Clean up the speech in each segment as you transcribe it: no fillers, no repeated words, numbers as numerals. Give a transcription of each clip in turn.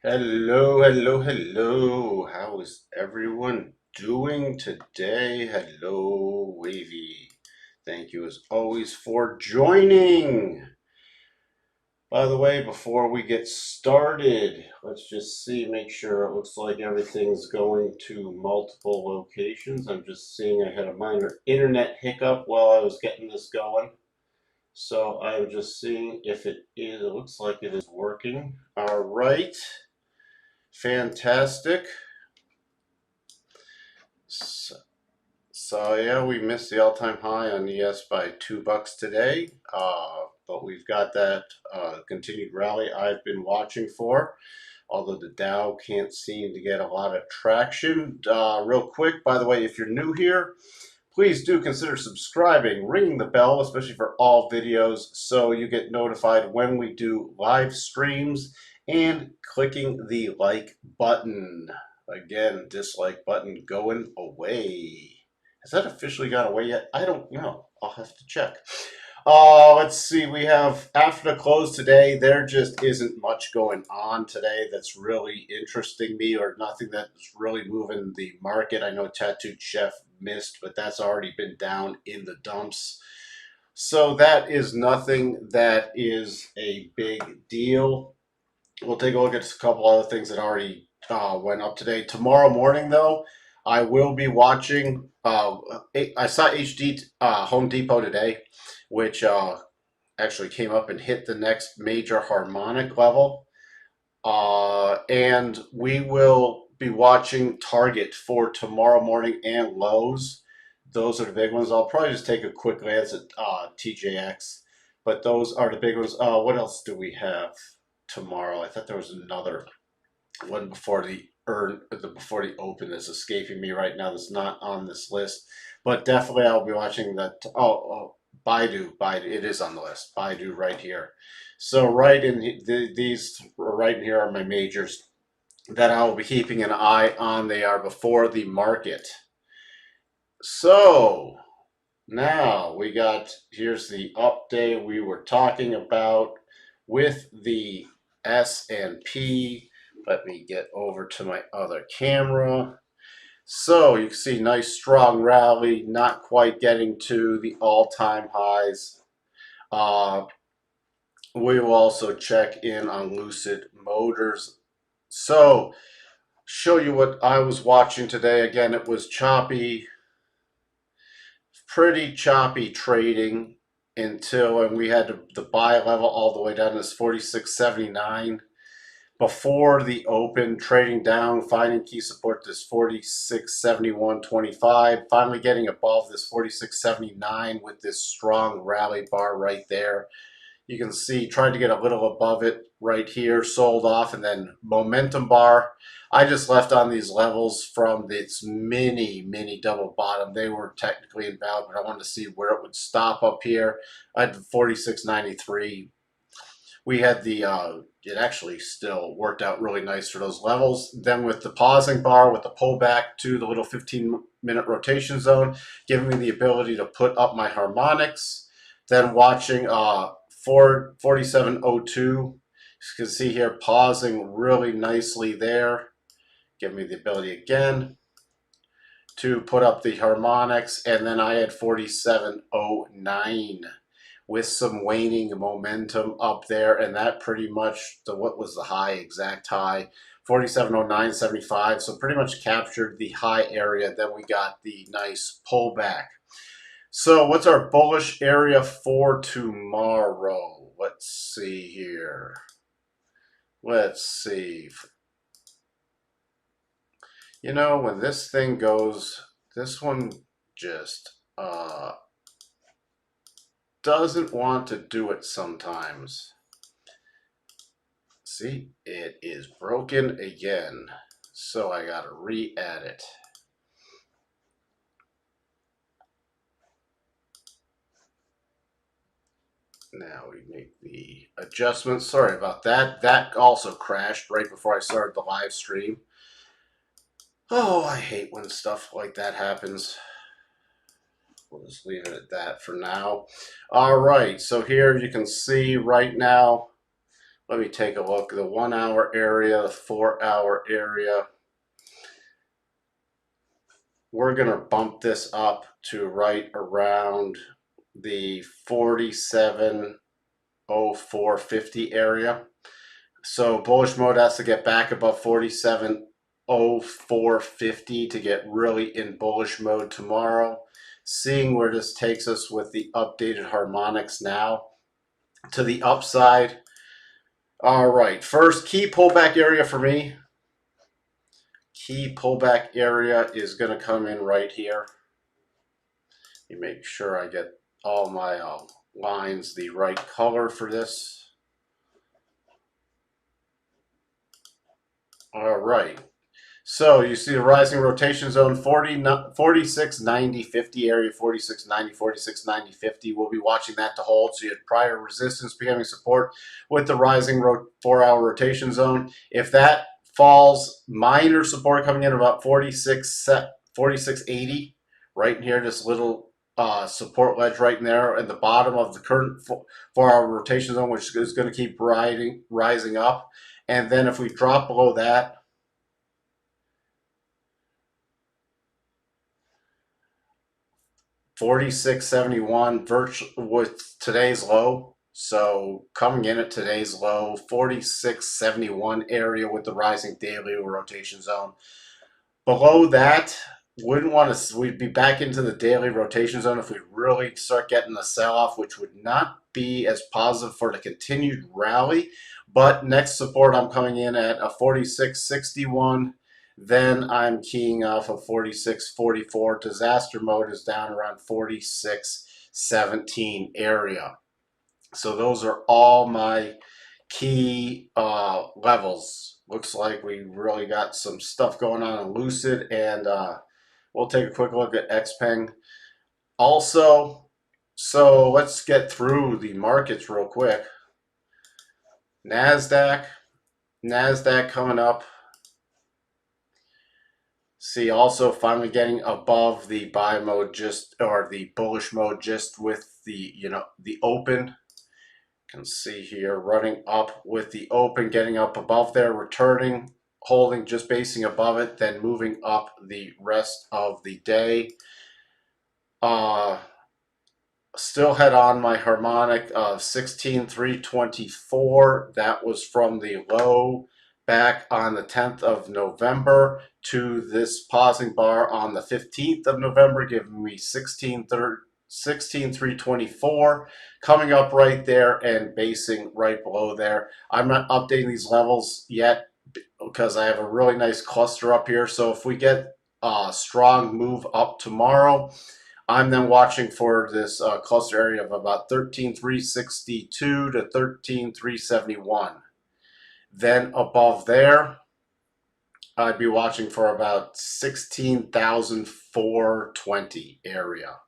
Hello, hello, hello. How is everyone doing today? Hello, Wavy. Thank you as always for joining. By the way, before we get started, let's just see, make sure it looks like everything's going to multiple locations. I'm just seeing I had a minor internet hiccup while I was getting this going. So I'm just seeing if it is, it looks like it is working. All right. Fantastic. So, yeah, we missed the all-time high on ES by $2 today, but we've got that continued rally I've been watching for. Although the Dow can't seem to get a lot of traction. Real quick, by the way, if you're new here, please do consider subscribing, ringing the bell, especially for all videos, so you get notified when we do live streams, and clicking the like button. Again, dislike button going away. Has that officially gone away yet? I don't know. I'll have to check. Let's see. We have after the close today, there just isn't much going on today that's really interesting me, or nothing that's really moving the market. I know Tattooed Chef missed, but that's already been down in the dumps. So that is nothing that is a big deal. We'll take a look at a couple other things that already went up today. Tomorrow morning, though, I will be watching. I saw HD Home Depot today, which actually came up and hit the next major harmonic level. And we will be watching Target for tomorrow morning and Lowe's. Those are the big ones. I'll probably just take a quick glance at TJX, but those are the big ones. What else do we have tomorrow? I thought there was another one before before the open that's escaping me right now. That's not on this list, but definitely I'll be watching that. Baidu, it is on the list. Baidu right here. So these right in here are my majors that I will be keeping an eye on. They are before the market. So now here's the update we were talking about with the S&P. Let me get over to my other camera. So you can see nice strong rally, not quite getting to the all-time highs. We will also check in on Lucid Motors. So show you what I was watching today. Again, it was choppy, pretty choppy trading and we had the buy level all the way down to this 46.79 before the open, trading down, finding key support this 46.71.25, finally getting above this 46.79 with this strong rally bar right there. You can see tried to get a little above it right here, sold off, and then momentum bar. I just left on these levels from its mini double bottom. They were technically invalid, but I wanted to see where it would stop up here. I had 46.93. We had it actually still worked out really nice for those levels. Then with the pausing bar, with the pullback to the little 15-minute rotation zone, giving me the ability to put up my harmonics. Then watching 47.02. You can see here pausing really nicely there. Give me the ability again to put up the harmonics. And then I had 47.09 with some waning momentum up there. And that pretty much, what was the high, exact high? 47.09.75. So pretty much captured the high area. Then we got the nice pullback. So what's our bullish area for tomorrow? Let's see here. Let's see. You know, when this thing goes, this one just doesn't want to do it sometimes. See, it is broken again. So I gotta re-add it. Now we make the adjustments. Sorry about that. That also crashed right before I started the live stream. Oh, I hate when stuff like that happens. We'll just leave it at that for now. All right, so here you can see right now Let me take a look. The 1 hour area, the 4 hour area. We're going to bump this up to right around the 47.0450 area. So bullish mode has to get back above 47.0450 to get really in bullish mode tomorrow. Seeing where this takes us with the updated harmonics now to the upside. All right, first key pullback area for me. Key pullback area is going to come in right here. Let me make sure I get all my lines the right color for this. All right. So you see the rising rotation zone 46, 90, 50 area, 46, 90, 46, 90, 50. We'll be watching that to hold. So you had prior resistance becoming support with the rising 4-hour rotation zone. If that falls, minor support coming in about 46.80 right in here, this little support ledge right in there at the bottom of the current 4-hour rotation zone, which is going to keep rising up. And then if we drop below that, 46.71 with today's low. So coming in at today's low, 46.71 area with the rising daily rotation zone. Below that, wouldn't want to. We'd be back into the daily rotation zone if we really start getting a sell-off, which would not be as positive for the continued rally. But next support, I'm coming in at a 46.61. Then I'm keying off of 46.44. Disaster mode is down around 46.17 area. So those are all my key levels. Looks like we really got some stuff going on in Lucid, and we'll take a quick look at XPeng. Also, so let's get through the markets real quick. NASDAQ coming up. See, also finally getting above the buy mode, or the bullish mode, just with the the open. Can see here running up with the open, getting up above there, returning, holding, just basing above it, then moving up the rest of the day. Still had on my harmonic of 16,324. That was from the low back on the 10th of November to this pausing bar on the 15th of November, giving me 16,324, coming up right there and basing right below there. I'm not updating these levels yet because I have a really nice cluster up here. So if we get a strong move up tomorrow, I'm then watching for this cluster area of about 13,362 to 13,371. Then above there, I'd be watching for about 16,420 area.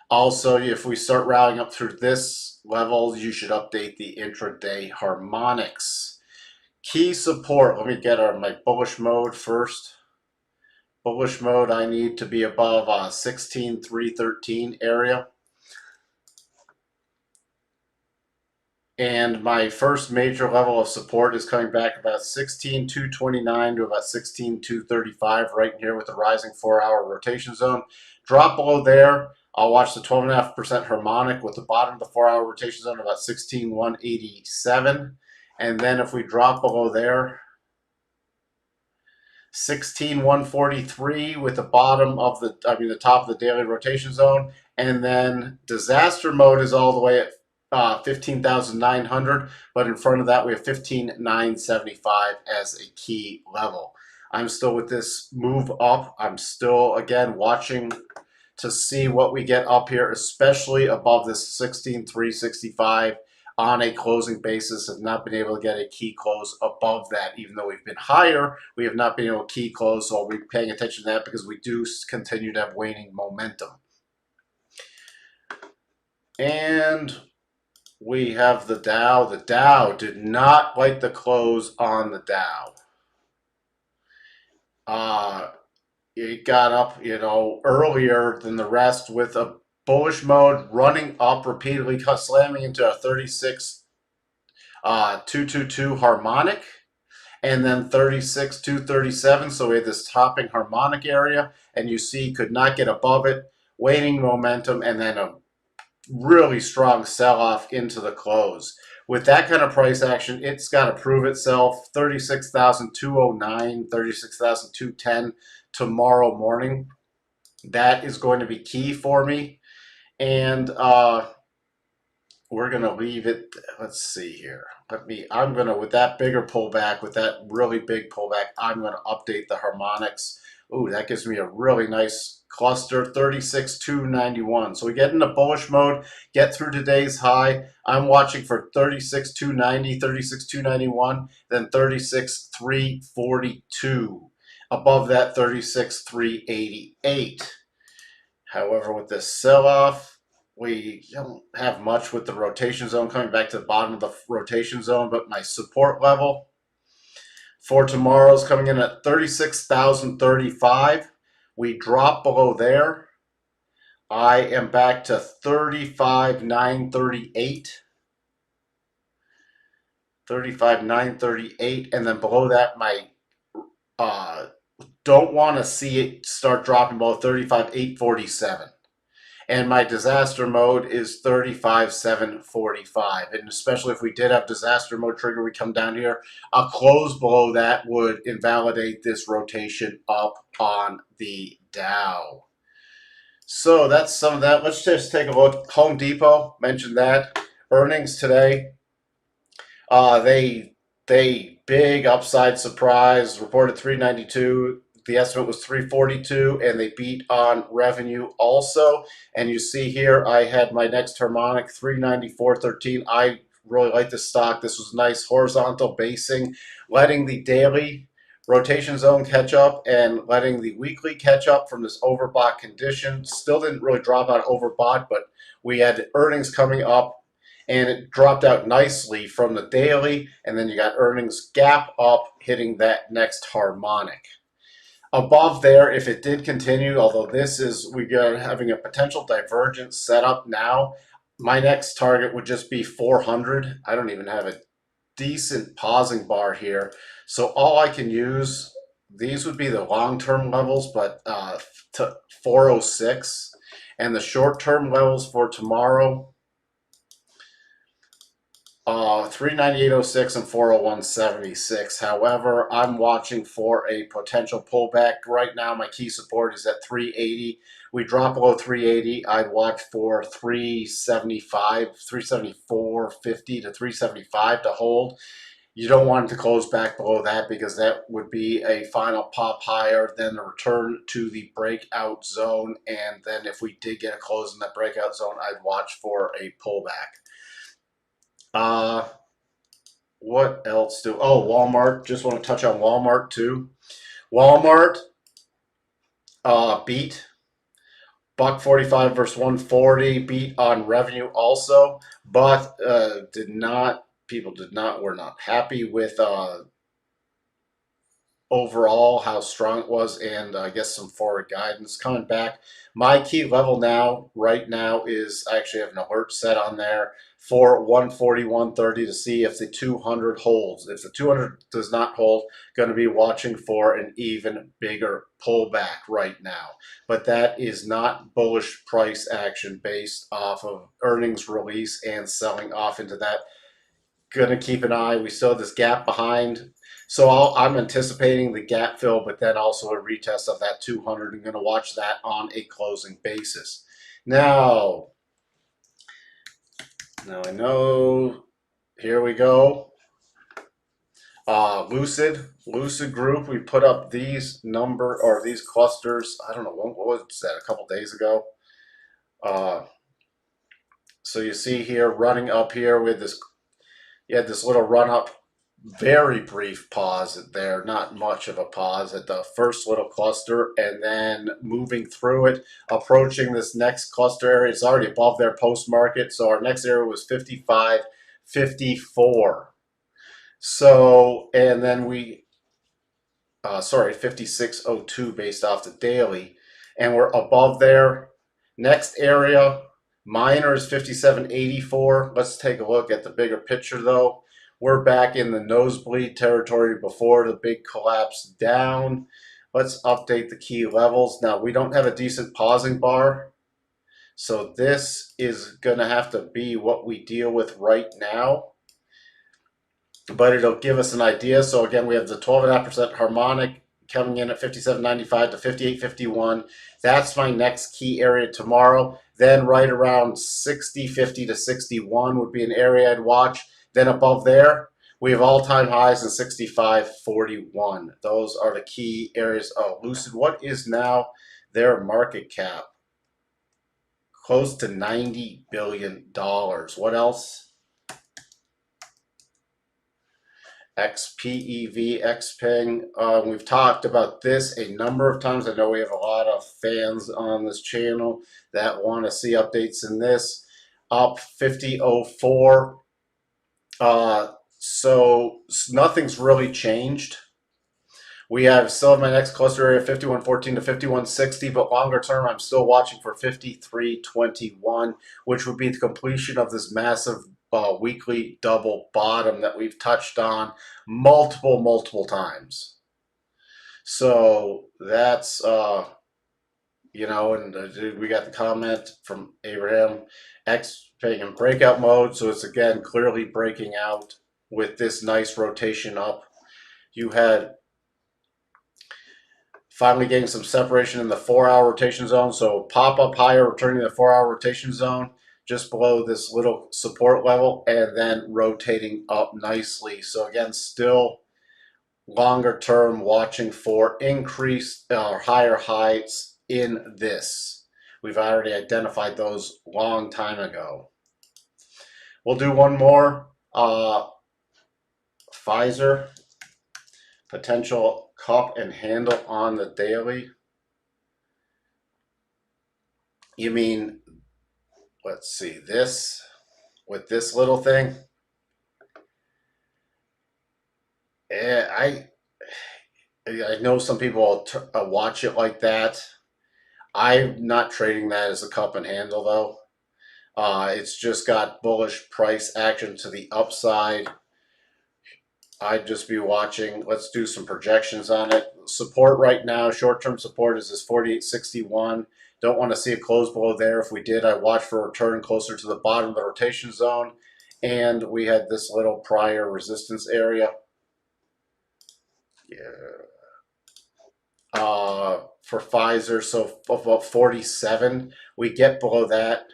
Also, if we start rallying up through this level, you should update the intraday harmonics. Key support, let me get my bullish mode first. Bullish mode, I need to be above 16,313 area. And my first major level of support is coming back about 16,229 to about 16,235 right here with the rising 4-hour rotation zone. Drop below there, I'll watch the 12.5% harmonic with the bottom of the 4-hour rotation zone about 16,187. And then if we drop below there, 16,143 with the bottom of the top of the daily rotation zone. And then disaster mode is all the way at 15,900, but in front of that we have 15,975 as a key level. I'm still with this move up. I'm still, again, watching to see what we get up here, especially above this 16,365 on a closing basis. Have not been able to get a key close above that. Even though we've been higher, we have not been able to key close, so I'll be paying attention to that because we do continue to have waning momentum. And we have the Dow. The Dow did not like the close on the Dow. It got up, earlier than the rest with a bullish mode, running up repeatedly, slamming into a 36 222 harmonic, and then 36 237. So we had this topping harmonic area, and you see could not get above it, waning momentum, and then a really strong sell-off into the close. With that kind of price action, it's got to prove itself. 36,209, 36,210 tomorrow morning. That is going to be key for me. And we're going to leave it. Let's see here. I'm going to, with that bigger pullback, with that really big pullback, I'm going to update the harmonics. Ooh, that gives me a really nice cluster, 36,291. So we get into bullish mode, get through today's high. I'm watching for 36,290, 36,291, then 36,342. Above that, 36,388. However, with this sell-off, we don't have much with the rotation zone coming back to the bottom of the rotation zone, but my support level for tomorrow is coming in at 36,035. We drop below there. I am back to 35,938. 35,938, and then below that, my don't want to see it start dropping below 35,847. And my disaster mode is 35,745. And especially if we did have disaster mode trigger, we come down here, a close below that would invalidate this rotation up on the Dow. So that's some of that. Let's just take a look. Home Depot, mentioned that. Earnings today. They big upside surprise, reported 392. The estimate was 342, and they beat on revenue also. And you see here, I had my next harmonic 394.13. I really like this stock. This was nice horizontal basing, letting the daily rotation zone catch up and letting the weekly catch up from this overbought condition. Still didn't really drop out overbought, but we had earnings coming up, and it dropped out nicely from the daily, and then you got earnings gap up hitting that next harmonic. Above there, if it did continue, although this is, we are having a potential divergence set up now, my next target would just be 400. I don't even have a decent pausing bar here. So all I can use, these would be the long-term levels, but to 406. And the short-term levels for tomorrow, 398.06 and 401.76. However, I'm watching for a potential pullback. Right now, my key support is at 380. We drop below 380. I'd watch for 375, 374.50 to 375 to hold. You don't want it to close back below that because that would be a final pop higher, then a return to the breakout zone. And then if we did get a close in that breakout zone, I'd watch for a pullback. What else do? Oh, Walmart. Just want to touch on Walmart too. Walmart beat $1.45 versus 140, beat on revenue also, but were not happy with overall how strong it was, and I guess some forward guidance coming back. My key level right now is, I actually have an alert set on there for 141.30 to see if the 200 holds. If the 200 does not hold, going to be watching for an even bigger pullback right now. But that is not bullish price action based off of earnings release and selling off into that. Going to keep an eye. We still have this gap behind. So I'm anticipating the gap fill, but then also a retest of that 200. I'm going to watch that on a closing basis. Now I know, here we go. Lucid Group, we put up these these clusters. I don't know, what was that, a couple days ago? So you see here, running up here with this, you had this little run up, very brief pause there, not much of a pause at the first little cluster, and then moving through it, approaching this next cluster area. It's already above their post market, so our next area was 55.54. So, and then we, 56.02 based off the daily, and we're above there. Next area, minor is 57.84. Let's take a look at the bigger picture though. We're back in the nosebleed territory before the big collapse down. Let's update the key levels. Now, we don't have a decent pausing bar, so this is going to have to be what we deal with right now, but it'll give us an idea. So again, we have the 12.5% harmonic coming in at 57.95 to 58.51. That's my next key area tomorrow. Then right around 60.50 to 61 would be an area I'd watch. Then above there, we have all-time highs in 65.41. Those are the key areas. Oh, Lucid, what is now their market cap? Close to $90 billion. What else? XPEV, XPeng. We've talked about this a number of times. I know we have a lot of fans on this channel that want to see updates in this. Up 50.04. So nothing's really changed. We have still have my next cluster area 51.14 to 51.60, but longer term, I'm still watching for 53.21, which would be the completion of this massive weekly double bottom that we've touched on multiple times. So that's you know, and we got the comment from Abraham X in breakout mode. So it's again clearly breaking out with this nice rotation up. You had finally getting some separation in the 4-hour rotation zone. So pop up higher, returning to the 4-hour rotation zone just below this little support level, and then rotating up nicely. So again, still longer term watching for increased or higher heights in this. We've already identified those long time ago. We'll do one more. Pfizer, potential cup and handle on the daily. You mean, let's see, this with this little thing? I know some people watch it like that. I'm not trading that as a cup and handle though. It's just got bullish price action to the upside. I'd just be watching. Let's do some projections on it. Support right now, short-term support is this 48.61. Don't want to see it close below there. If we did, I watch for a return closer to the bottom of the rotation zone. And we had this little prior resistance area. Yeah. For Pfizer, so about 47. We get below that.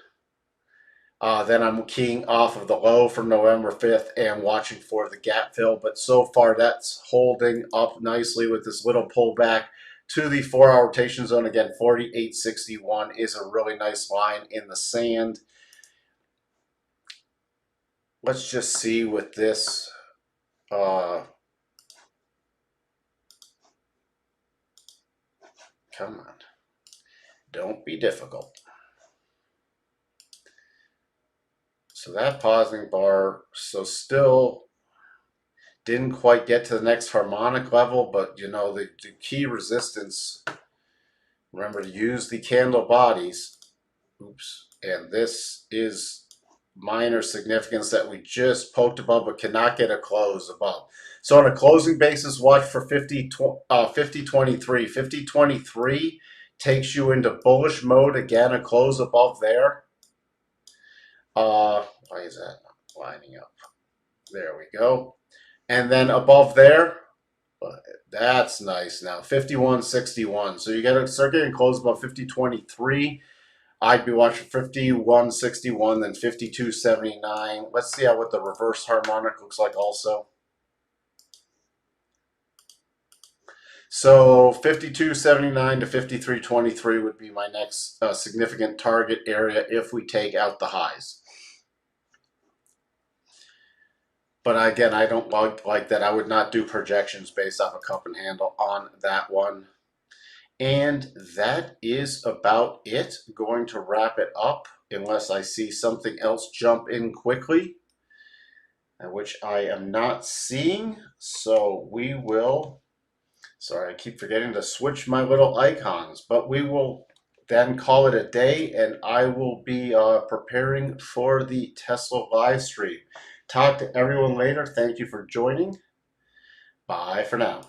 Then I'm keying off of the low from November 5th and watching for the gap fill. But so far, that's holding up nicely with this little pullback to the 4-hour rotation zone. Again, 48.61 is a really nice line in the sand. Let's just see with this. Come on. Don't be difficult. So that pausing bar, so still didn't quite get to the next harmonic level, but you know, the key resistance, remember to use the candle bodies. Oops. And this is minor significance that we just poked above but cannot get a close above. So on a closing basis, watch for 50.23. 50.23 takes you into bullish mode. Again, a close above there. Why is that not lining up? There we go. And then above there, that's nice now, 51.61. So you got to start getting close above 50.23. I'd be watching 51.61, then 52.79. Let's see what the reverse harmonic looks like also. So 52.79 to 53.23 would be my next significant target area if we take out the highs. But again, I don't like that. I would not do projections based off a cup and handle on that one. And that is about it. I'm going to wrap it up unless I see something else jump in quickly, which I am not seeing. So we will, sorry, I keep forgetting to switch my little icons, but we will then call it a day, and I will be preparing for the Tesla live stream. Talk to everyone later. Thank you for joining. Bye for now.